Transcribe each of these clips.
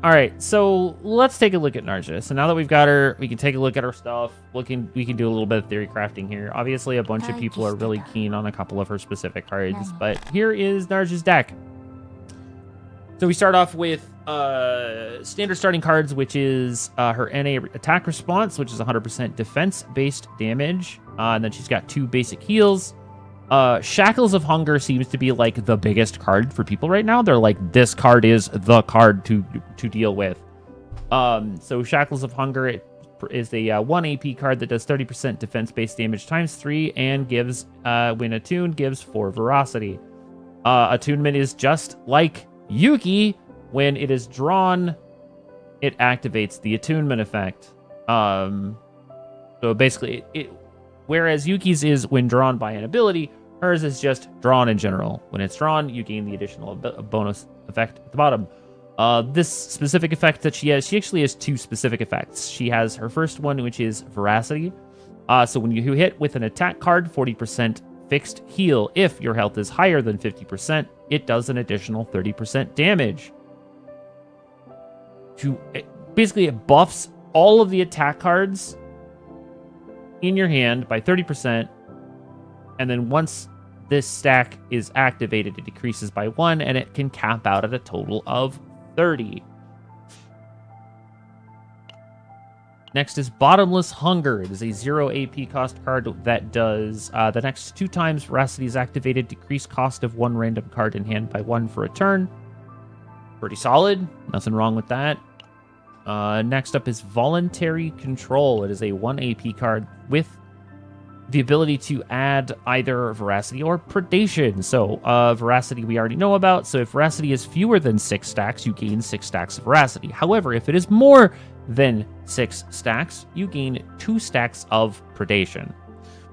All right, so let's take a look at Narja. So now that we've got her, we can take a look at her stuff. We can do a little bit of theory crafting here. Obviously, a bunch of people are really keen on a couple of her specific cards, but here is Narja's deck. So we start off with standard starting cards, which is her NA attack response, which is 100% defense-based damage. And then she's got 2 basic heals. Shackles of Hunger seems to be like the biggest card for people right now. They're like, this card is the card to deal with. So Shackles of Hunger is a 1 AP card that does 30% defense-based damage times 3 and gives, when attuned, gives 4 Veracity. Attunement is just like Yuki. When it is drawn, it activates the attunement effect. So basically, whereas Yuki's is when drawn by an ability, hers is just drawn in general. When it's drawn, you gain the additional bonus effect at the bottom. This specific effect that she actually has 2 specific effects. She has her first one, which is Veracity. So when you hit with an attack card, 40% fixed heal. If your health is higher than 50%, it does an additional 30% damage. Basically, it buffs all of the attack cards in your hand by 30%, and then once this stack is activated, it decreases by 1, and it can cap out at a total of 30. Next is Bottomless Hunger. It is a 0 AP cost card that does the next 2 times Veracity is activated, decrease cost of 1 random card in hand by 1 for a turn. Pretty solid. Nothing wrong with that. Next up is Voluntary Control. It is a 1 AP card with the ability to add either Veracity or Predation. So Veracity we already know about. So if Veracity is fewer than 6 stacks, you gain 6 stacks of Veracity. However, if it is more than 6 stacks, you gain 2 stacks of Predation.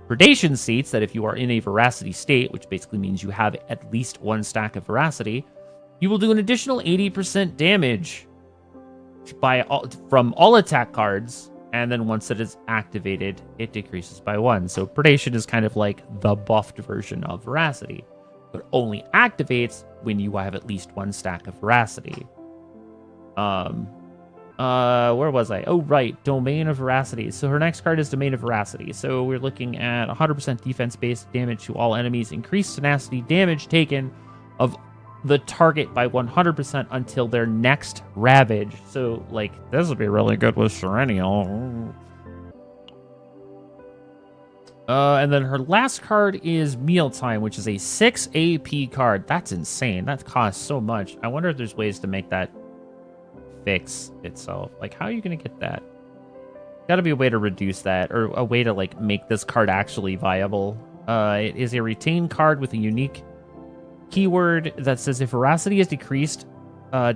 Predation states that if you are in a Veracity state, which basically means you have at least 1 stack of Veracity, you will do an additional 80% damage from all attack cards, and then once it is activated, it decreases by 1. So Predation is kind of like the buffed version of Veracity, but only activates when you have at least 1 stack of Veracity. Where was I? Oh, right, Domain of Veracity. So her next card is Domain of Veracity. So we're looking at 100% defense-based damage to all enemies, increased tenacity damage taken of the target by 100% until their next Ravage. So, like, this would be really good with Serenial. And then her last card is Mealtime, which is a 6 AP card. That's insane. That costs so much. I wonder if there's ways to make that fix itself. Like, how are you going to get that? Gotta be a way to reduce that, or a way to, like, make this card actually viable. It is a retain card with a unique keyword that says if Veracity is decreased,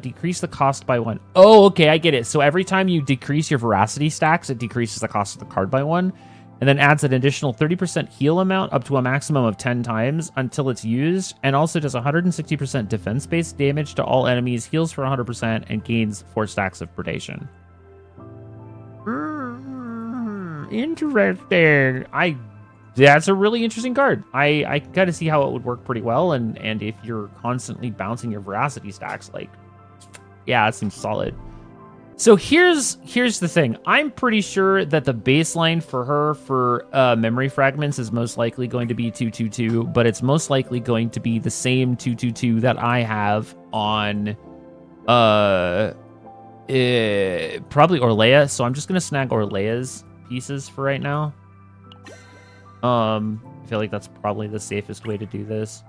decrease the cost by 1. Oh, okay, I get it. So every time you decrease your Veracity stacks, it decreases the cost of the card by 1, and then adds an additional 30% heal amount up to a maximum of 10 times until it's used, and also does 160% defense-based damage to all enemies, heals for 100%, and gains 4 stacks of Predation. Interesting. That's a really interesting card. I gotta see how it would work pretty well, and if you're constantly bouncing your Veracity stacks, like, yeah, it seems solid. So here's the thing. I'm pretty sure that the baseline for her for memory fragments is most likely going to be 222, but it's most likely going to be the same 222 that I have on probably Orlea. So I'm just gonna snag Orlea's pieces for right now. I feel like that's probably the safest way to do this.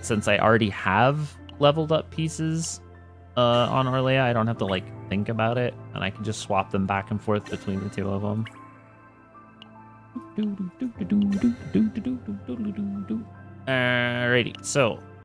Since I already have leveled up pieces on Orlea, I don't have to, like, think about it, and I can just swap them back and forth between the 2 of them. Alrighty, so